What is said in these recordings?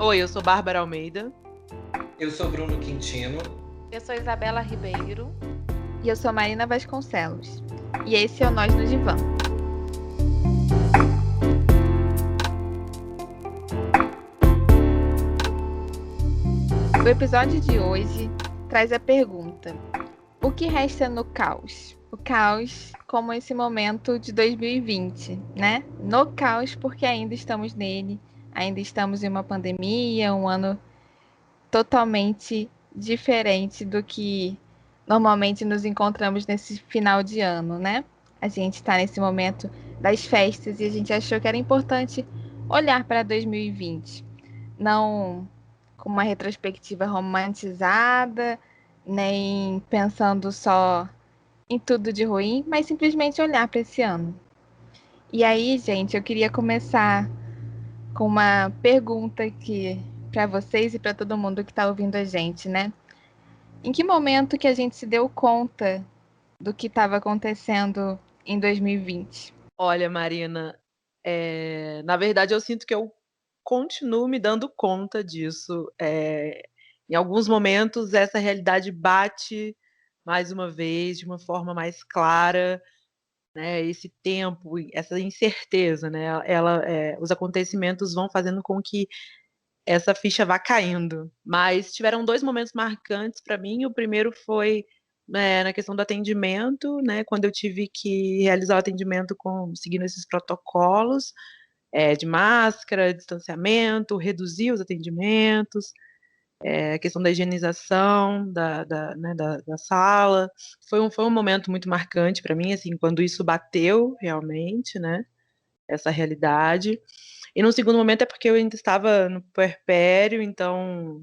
Oi, eu sou Bárbara Almeida. Eu sou Bruno Quintino. Eu sou Isabela Ribeiro. E eu sou Marina Vasconcelos. E esse é o Nós no Divã. O episódio de hoje traz a pergunta: o que resta no caos? O caos como esse momento de 2020, né? No caos porque ainda estamos nele, ainda estamos em uma pandemia, um ano totalmente diferente do que normalmente nos encontramos nesse final de ano, né? A gente está nesse momento das festas e a gente achou que era importante olhar para 2020, não com uma retrospectiva romantizada, nem pensando só em tudo de ruim, mas simplesmente olhar para esse ano. E aí, gente, eu queria começar com uma pergunta aqui para vocês e para todo mundo que está ouvindo a gente, né? Em que momento que a gente se deu conta do que estava acontecendo em 2020? Olha, Marina, na verdade eu sinto que eu continuo me dando conta disso. Em alguns momentos essa realidade bate mais uma vez, de uma forma mais clara, né? Esse tempo, essa incerteza, né? Os acontecimentos vão fazendo com que essa ficha vá caindo. Mas tiveram 2 momentos marcantes para mim. O primeiro foi, na questão do atendimento, né, quando eu tive que realizar o atendimento seguindo esses protocolos, de máscara, distanciamento, reduzir os atendimentos, a questão da higienização da sala. Foi um momento muito marcante para mim, assim, quando isso bateu realmente, né, essa realidade. E no segundo momento é porque eu ainda estava no puerpério, então,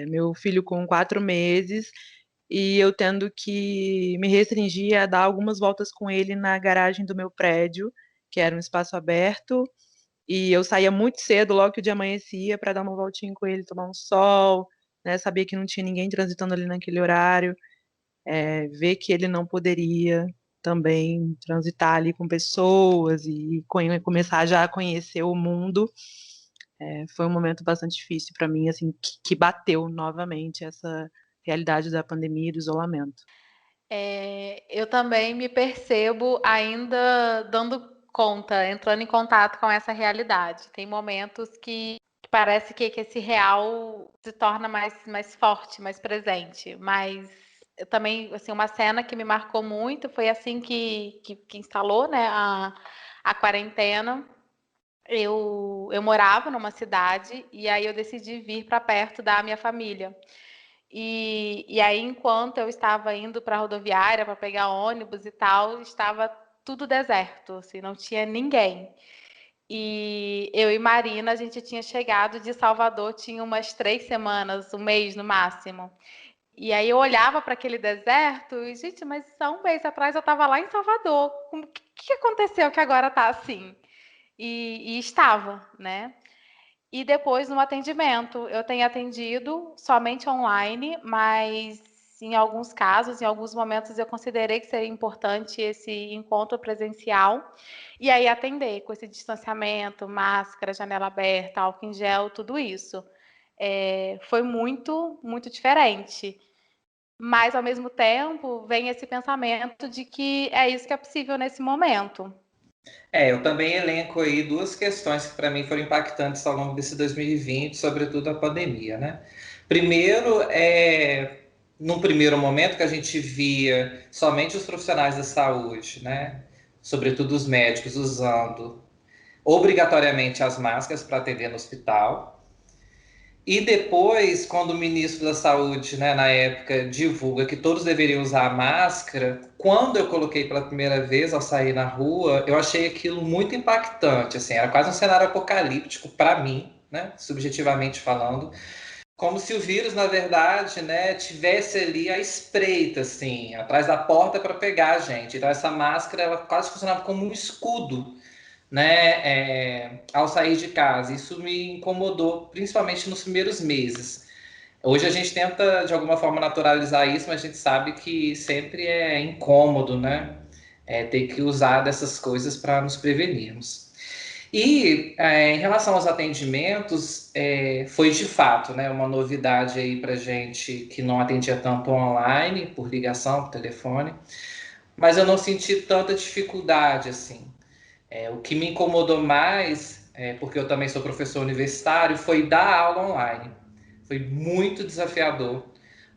meu filho com 4 meses, e eu tendo que me restringir a dar algumas voltas com ele na garagem do meu prédio, que era um espaço aberto, e eu saía muito cedo, logo que o dia amanhecia, para dar uma voltinha com ele, tomar um sol, né, sabia que não tinha ninguém transitando ali naquele horário, ver que ele não poderia também transitar ali com pessoas e começar já a conhecer o mundo. Foi um momento bastante difícil para mim, assim, que bateu novamente essa realidade da pandemia e do isolamento. Eu também me percebo ainda dando conta, entrando em contato com essa realidade. Tem momentos que parece que esse real se torna mais forte, mais presente. Mas eu também, assim, uma cena que me marcou muito foi assim que instalou, né, a quarentena. Eu morava numa cidade e aí eu decidi vir para perto da minha família. E aí, enquanto eu estava indo para a rodoviária para pegar ônibus e tal, estava tudo deserto, assim, não tinha ninguém. E eu e Marina, a gente tinha chegado de Salvador, tinha umas 3 semanas, um mês no máximo. E aí eu olhava para aquele deserto e, gente, mas há um mês atrás eu estava lá em Salvador. O que aconteceu que agora está assim? E estava, né? E depois no atendimento, eu tenho atendido somente online, mas em alguns casos, em alguns momentos, eu considerei que seria importante esse encontro presencial e aí atender com esse distanciamento, máscara, janela aberta, álcool em gel, tudo isso. Foi muito, muito diferente. Mas, ao mesmo tempo, vem esse pensamento de que é isso que é possível nesse momento. Eu também elenco aí 2 questões que para mim foram impactantes ao longo desse 2020, sobretudo a pandemia, né? Primeiro, num primeiro momento que a gente via somente os profissionais da saúde, né? Sobretudo os médicos usando obrigatoriamente as máscaras para atender no hospital. E depois, quando o ministro da Saúde, né, na época, divulga que todos deveriam usar máscara, quando eu coloquei pela primeira vez ao sair na rua, eu achei aquilo muito impactante, assim, era quase um cenário apocalíptico para mim, né, subjetivamente falando, como se o vírus, na verdade, né, tivesse ali à espreita, assim, atrás da porta para pegar a gente. Então essa máscara, ela quase funcionava como um escudo, né, ao sair de casa. Isso me incomodou, principalmente nos primeiros meses. Hoje a gente tenta, de alguma forma, naturalizar isso, mas a gente sabe que sempre é incômodo, né? Ter que usar dessas coisas para nos prevenirmos. E em relação aos atendimentos, foi de fato, né, uma novidade aí para gente que não atendia tanto online, por ligação, por telefone, mas eu não senti tanta dificuldade assim. O que me incomodou mais, porque eu também sou professor universitário, foi dar aula online. Foi muito desafiador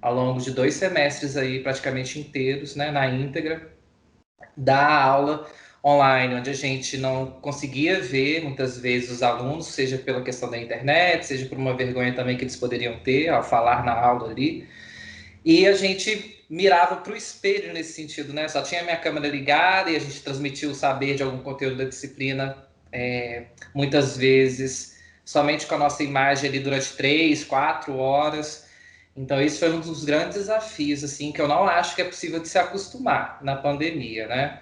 ao longo de 2 semestres aí, praticamente inteiros, né, na íntegra, dar aula online, onde a gente não conseguia ver muitas vezes os alunos, seja pela questão da internet, seja por uma vergonha também que eles poderiam ter ao falar na aula ali. E a gente mirava para o espelho nesse sentido, né? Só tinha a minha câmera ligada e a gente transmitia o saber de algum conteúdo da disciplina, muitas vezes somente com a nossa imagem ali durante 3, 4 horas. Então, esse foi um dos grandes desafios, assim, que eu não acho que é possível de se acostumar na pandemia, né?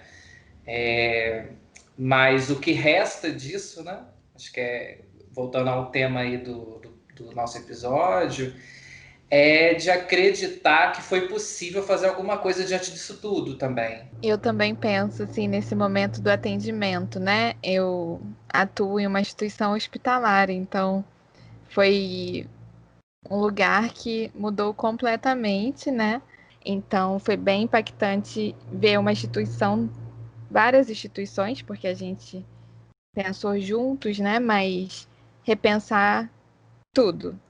Mas o que resta disso, né? Acho que voltando ao tema aí do nosso episódio, é de acreditar que foi possível fazer alguma coisa diante disso tudo também. Eu também penso assim nesse momento do atendimento, né? Eu atuo em uma instituição hospitalar, então foi um lugar que mudou completamente, né? Então foi bem impactante ver uma instituição, várias instituições, porque a gente pensou juntos, né? Mas repensar tudo.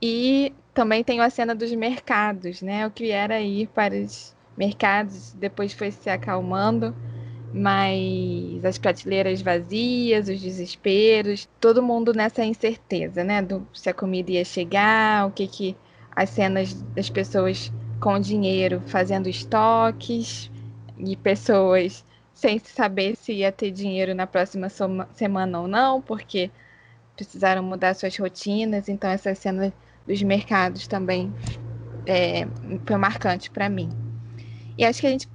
E também tem a cena dos mercados, né? O que era ir para os mercados, depois foi se acalmando, mas as prateleiras vazias, os desesperos, todo mundo nessa incerteza, né? Se a comida ia chegar, as cenas das pessoas com dinheiro fazendo estoques e pessoas sem saber se ia ter dinheiro na próxima semana ou não, porque precisaram mudar suas rotinas. Então essa cena dos mercados também foi marcante para mim. E acho que a gente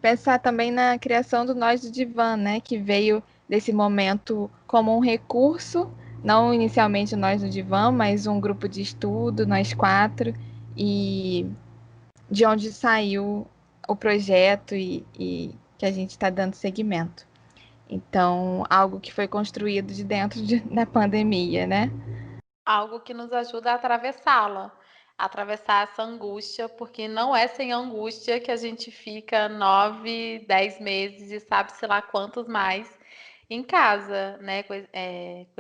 pensar também na criação do Nós do Divã, né, que veio desse momento como um recurso, não inicialmente Nós do Divã, mas um grupo de estudo, nós 4, e de onde saiu o projeto e que a gente está dando seguimento. Então, algo que foi construído de dentro da pandemia, né? Algo que nos ajuda a atravessá-la, atravessar essa angústia, porque não é sem angústia que a gente fica 9, 10 meses e sabe-se lá quantos mais em casa, né, com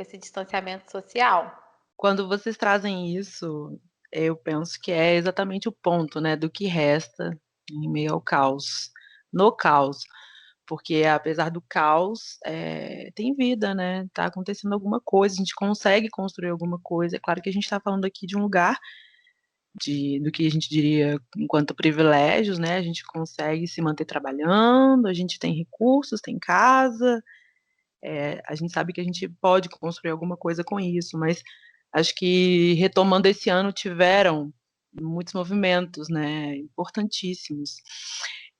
esse distanciamento social. Quando vocês trazem isso, eu penso que é exatamente o ponto, né, do que resta em meio ao caos, no caos, porque apesar do caos, tem vida, né, tá acontecendo alguma coisa, a gente consegue construir alguma coisa. É claro que a gente tá falando aqui de um lugar do que a gente diria enquanto privilégios, né, a gente consegue se manter trabalhando, a gente tem recursos, tem casa, a gente sabe que a gente pode construir alguma coisa com isso, mas acho que retomando esse ano tiveram muitos movimentos, né, importantíssimos.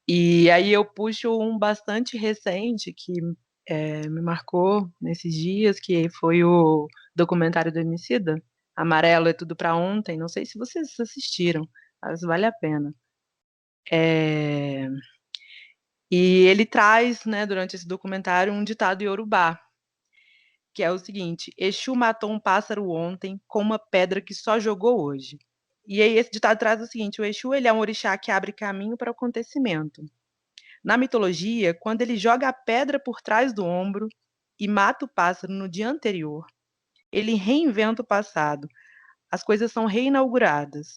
E aí eu puxo um bastante recente que me marcou nesses dias, que foi o documentário do Emicida, Amarelo é Tudo Pra Ontem. Não sei se vocês assistiram, mas vale a pena. E ele traz, né, durante esse documentário, um ditado iorubá, que é o seguinte: Exu matou um pássaro ontem com uma pedra que só jogou hoje. E aí esse ditado traz o seguinte: o Exu, ele é um orixá que abre caminho para o acontecimento. Na mitologia, quando ele joga a pedra por trás do ombro e mata o pássaro no dia anterior, ele reinventa o passado. As coisas são reinauguradas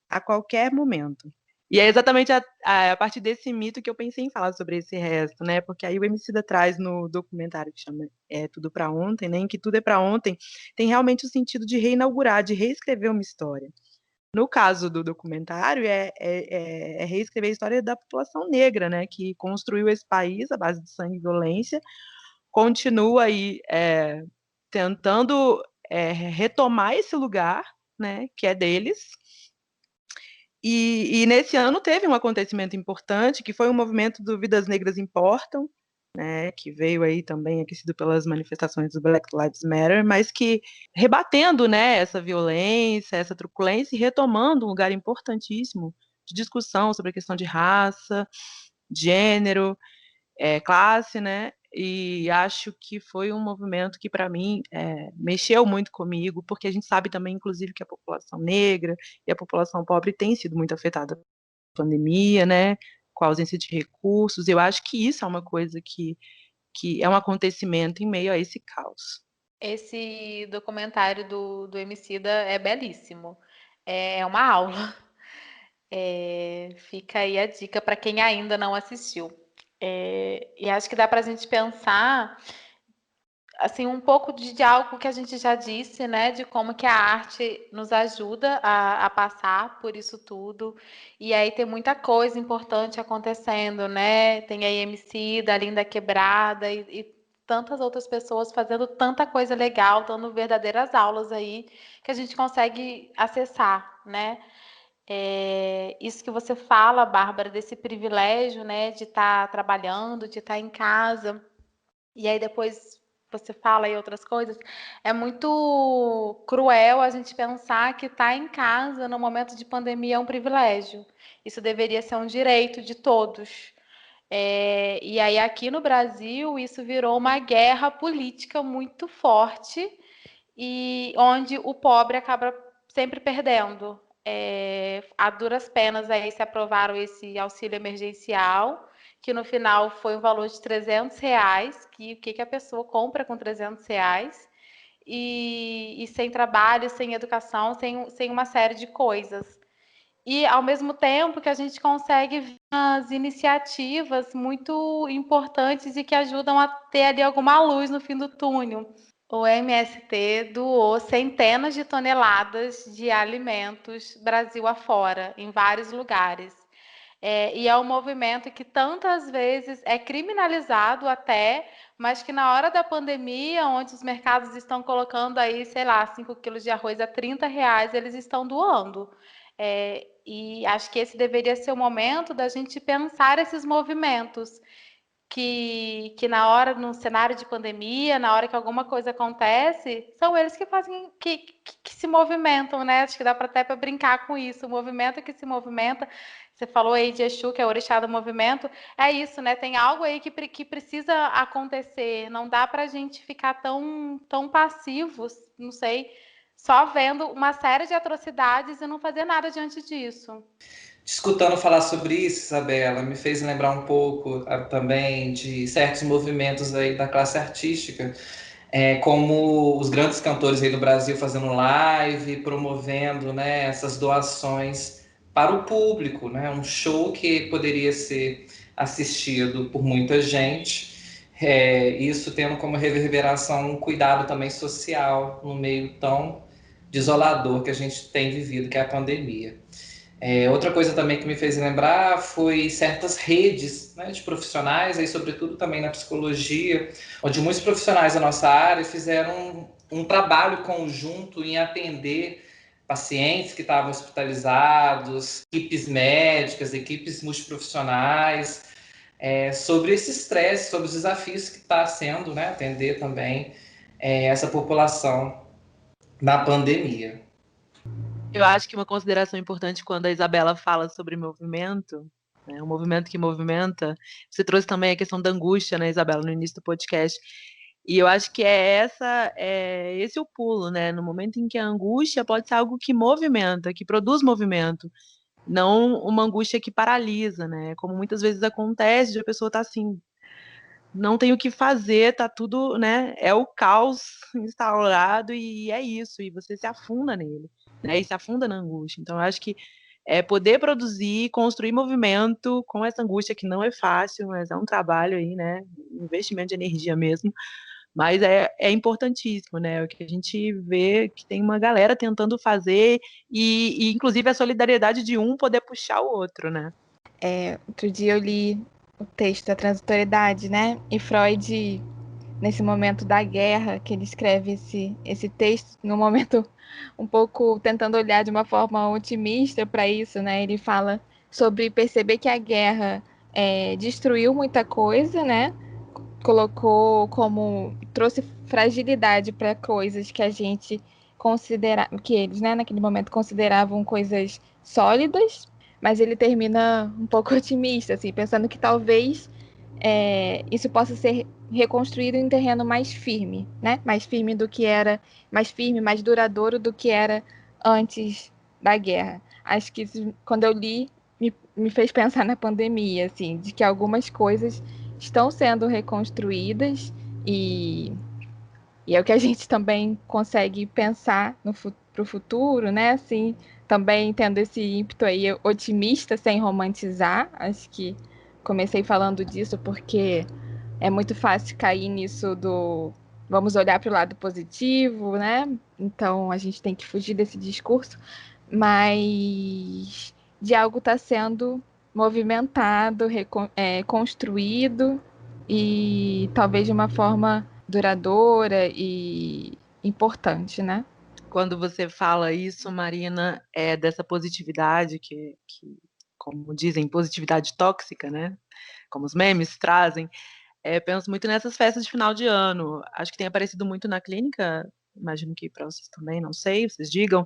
a qualquer momento. E é exatamente a partir desse mito que eu pensei em falar sobre esse resto, né? Porque aí o Emicida traz no documentário que chama Tudo Pra Ontem, né? Em que tudo é pra ontem, tem realmente o sentido de reinaugurar, de reescrever uma história. No caso do documentário, é reescrever a história da população negra, né? Que construiu esse país à base de sangue e violência, continua aí tentando retomar esse lugar, né? Que é deles. E nesse ano teve um acontecimento importante, que foi o movimento do Vidas Negras Importam, né, que veio aí também aquecido pelas manifestações do Black Lives Matter, mas que rebatendo, né, essa violência, essa truculência e retomando um lugar importantíssimo de discussão sobre a questão de raça, gênero, classe, né, e acho que foi um movimento que, para mim, mexeu muito comigo, porque a gente sabe também, inclusive, que a população negra e a população pobre tem sido muito afetada pela pandemia, né, com a ausência de recursos. Eu acho que isso é uma coisa que é um acontecimento em meio a esse caos. Esse documentário do Emicida é belíssimo. É uma aula. Fica aí a dica para quem ainda não assistiu. E acho que dá para a gente pensar assim, um pouco de algo que a gente já disse, né? De como que a arte nos ajuda a passar por isso tudo. E aí tem muita coisa importante acontecendo, né? Tem a Emicida, a Linda Quebrada e tantas outras pessoas fazendo tanta coisa legal, dando verdadeiras aulas aí que a gente consegue acessar, né? Isso que você fala, Bárbara, desse privilégio, né? De estar trabalhando, de estar em casa. E aí depois você fala aí outras coisas. É muito cruel a gente pensar que estar em casa no momento de pandemia é um privilégio. Isso deveria ser um direito de todos. E aí aqui no Brasil isso virou uma guerra política muito forte e onde o pobre acaba sempre perdendo. A duras penas aí se aprovaram esse auxílio emergencial, que no final foi um valor de R$300, que o que a pessoa compra com R$300, e sem trabalho, sem educação, sem uma série de coisas. E, ao mesmo tempo, que a gente consegue ver as iniciativas muito importantes e que ajudam a ter ali alguma luz no fim do túnel. O MST doou centenas de toneladas de alimentos Brasil afora, em vários lugares. E é um movimento que tantas vezes é criminalizado até, mas que na hora da pandemia, onde os mercados estão colocando aí, sei lá, 5 quilos de arroz a R$30, eles estão doando. E acho que esse deveria ser o momento da gente pensar esses movimentos que na hora, no cenário de pandemia, na hora que alguma coisa acontece, são eles que fazem, que se movimentam, né? Acho que dá até para brincar com isso. O movimento que se movimenta, você falou aí de Exu, que é o orixá do movimento, é isso, né? Tem algo aí que precisa acontecer. Não dá para a gente ficar tão passivos, não sei, só vendo uma série de atrocidades e não fazer nada diante disso. Escutando falar sobre isso, Isabela, me fez lembrar um pouco também de certos movimentos aí da classe artística, como os grandes cantores aí do Brasil fazendo live, promovendo, né, essas doações para o público, né, um show que poderia ser assistido por muita gente, isso tendo como reverberação um cuidado também social no meio tão desolador que a gente tem vivido, que é a pandemia. Outra coisa também que me fez lembrar foi certas redes, né, de profissionais, aí, sobretudo também na psicologia, onde muitos profissionais da nossa área fizeram um trabalho conjunto em atender pacientes que estavam hospitalizados, equipes médicas, equipes multiprofissionais, sobre esse estresse, sobre os desafios que está sendo, né, atender também essa população na pandemia. Eu acho que uma consideração importante quando a Isabela fala sobre movimento, né, um movimento que movimenta, você trouxe também a questão da angústia, né, Isabela, no início do podcast. E eu acho que esse o pulo, né? No momento em que a angústia pode ser algo que movimenta, que produz movimento, não uma angústia que paralisa, né? Como muitas vezes acontece, de a pessoa tá assim, não tem o que fazer, tá tudo, né? É o caos instaurado e é isso, e você se afunda nele, né? E se afunda na angústia. Então, eu acho que poder produzir, construir movimento com essa angústia que não é fácil, mas é um trabalho aí, né? Investimento de energia mesmo, mas é importantíssimo, né? O que a gente vê que tem uma galera tentando fazer e inclusive a solidariedade de um poder puxar o outro, né? Outro dia eu li o texto da transitoriedade, né? E Freud, nesse momento da guerra, que ele escreve esse texto, num momento um pouco tentando olhar de uma forma otimista para isso, né? Ele fala sobre perceber que a guerra destruiu muita coisa, né? Trouxe fragilidade para coisas que a gente que eles, né, naquele momento consideravam coisas sólidas, mas ele termina um pouco otimista, assim, pensando que talvez isso possa ser reconstruído em terreno mais firme, né? Mais firme do que era, mais firme, mais duradouro do que era antes da guerra. Acho que isso, quando eu li, me fez pensar na pandemia, assim, de que algumas coisas estão sendo reconstruídas e é o que a gente também consegue pensar para o futuro, né? Assim, também tendo esse ímpeto aí otimista, sem romantizar. Acho que comecei falando disso porque é muito fácil cair nisso do vamos olhar para o lado positivo, né? Então a gente tem que fugir desse discurso, mas de algo está sendo movimentado, construído e talvez de uma forma duradoura e importante, né? Quando você fala isso, Marina, é dessa positividade como dizem, positividade tóxica, né? Como os memes trazem. Penso muito nessas festas de final de ano. Acho que tem aparecido muito na clínica, imagino que para vocês também, não sei, vocês digam.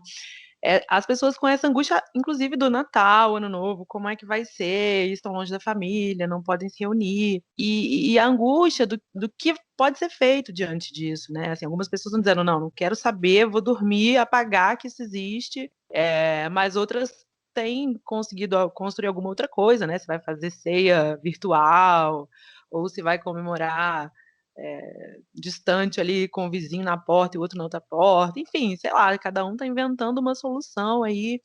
As pessoas com essa angústia, inclusive do Natal, Ano Novo, como é que vai ser? Estão longe da família, não podem se reunir. E a angústia do que pode ser feito diante disso, né? Assim, algumas pessoas estão dizendo, não quero saber, vou dormir, apagar que isso existe. Mas outras têm conseguido construir alguma outra coisa, né? Se vai fazer ceia virtual, ou se vai comemorar distante ali com o vizinho na porta e o outro na outra porta, enfim, sei lá, cada um tá inventando uma solução aí,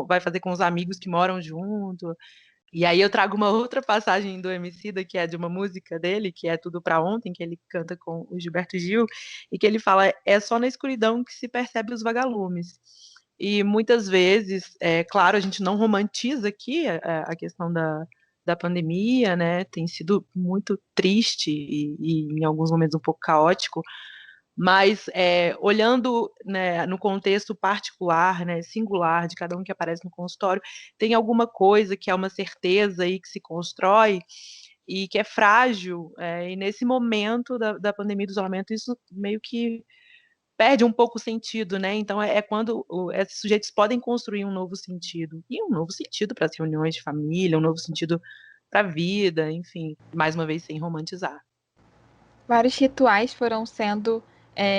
vai fazer com os amigos que moram junto. E aí eu trago uma outra passagem do Emicida, que é de uma música dele, que é Tudo Pra Ontem, que ele canta com o Gilberto Gil, e que ele fala, é só na escuridão que se percebe os vagalumes. E muitas vezes, claro, a gente não romantiza aqui a questão da pandemia, né? Tem sido muito triste e em alguns momentos um pouco caótico, mas olhando, né, no contexto particular, né, singular de cada um que aparece no consultório, tem alguma coisa que é uma certeza aí que se constrói e que é frágil, e nesse momento da pandemia do isolamento, isso meio que perde um pouco o sentido, né? Então é quando esses sujeitos podem construir um novo sentido, e um novo sentido para as reuniões de família, um novo sentido para a vida, enfim, mais uma vez sem romantizar. Vários rituais foram sendo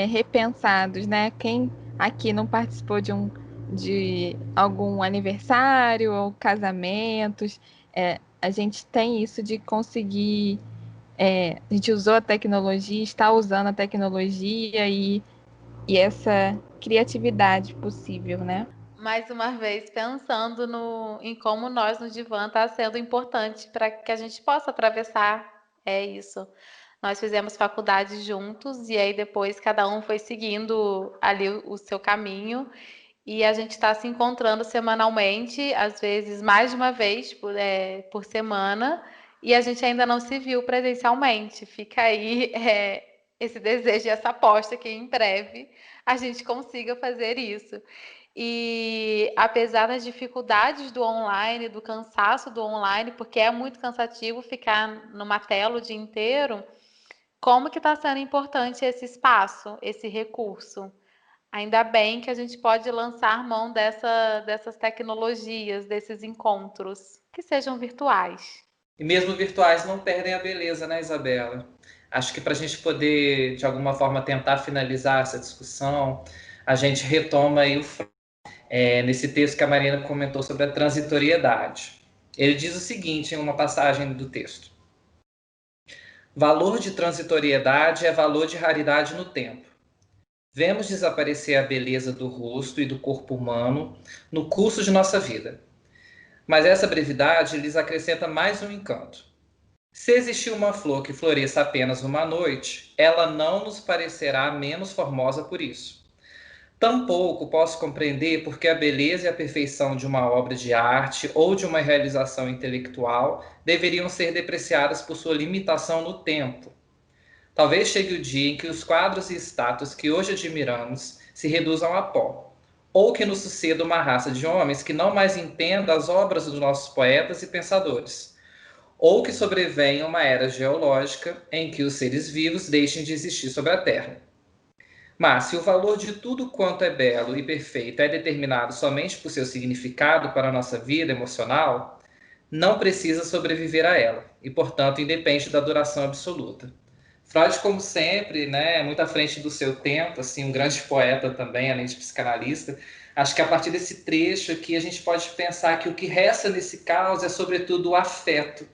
repensados, né? Quem aqui não participou de algum aniversário ou casamentos, a gente tem isso de conseguir. A gente usou a tecnologia, está usando a tecnologia e essa criatividade possível, né? Mais uma vez, pensando em como nós no Divã está sendo importante para que a gente possa atravessar isso. Nós fizemos faculdade juntos e aí depois cada um foi seguindo ali o seu caminho e a gente está se encontrando semanalmente, às vezes mais de uma vez por semana, e a gente ainda não se viu presencialmente. Fica aí esse desejo e essa aposta que em breve a gente consiga fazer isso. E apesar das dificuldades do online, do cansaço do online, porque é muito cansativo ficar numa tela o dia inteiro, como que está sendo importante esse espaço, esse recurso? Ainda bem que a gente pode lançar mão dessas tecnologias, desses encontros, que sejam virtuais. E mesmo virtuais não perdem a beleza, né, Isabela? Acho que para a gente poder, de alguma forma, tentar finalizar essa discussão, a gente retoma aí nesse texto que a Marina comentou sobre a transitoriedade. Ele diz o seguinte em uma passagem do texto: valor de transitoriedade é valor de raridade no tempo. Vemos desaparecer a beleza do rosto e do corpo humano no curso de nossa vida. Mas essa brevidade lhes acrescenta mais um encanto. Se existir uma flor que floresça apenas uma noite, ela não nos parecerá menos formosa por isso. Tampouco posso compreender porque a beleza e a perfeição de uma obra de arte ou de uma realização intelectual deveriam ser depreciadas por sua limitação no tempo. Talvez chegue o dia em que os quadros e estátuas que hoje admiramos se reduzam a pó, ou que nos suceda uma raça de homens que não mais entenda as obras dos nossos poetas e pensadores, ou que sobrevenha uma era geológica em que os seres vivos deixem de existir sobre a Terra. Mas, se o valor de tudo quanto é belo e perfeito é determinado somente por seu significado para a nossa vida emocional, não precisa sobreviver a ela, e, portanto, independe da duração absoluta. Freud, como sempre, né, muito à frente do seu tempo, assim, um grande poeta também, além de psicanalista. Acho que a partir desse trecho aqui a gente pode pensar que o que resta nesse caos é, sobretudo, o afeto,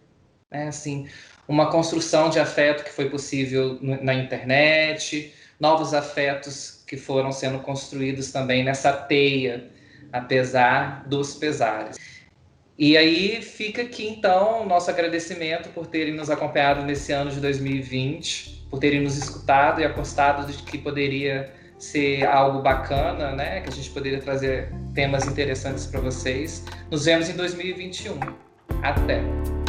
né? Assim, uma construção de afeto que foi possível na internet, novos afetos que foram sendo construídos também nessa teia, apesar dos pesares. E aí fica aqui, então, o nosso agradecimento por terem nos acompanhado nesse ano de 2020, por terem nos escutado e apostado de que poderia ser algo bacana, né? Que a gente poderia trazer temas interessantes para vocês. Nos vemos em 2021. Até!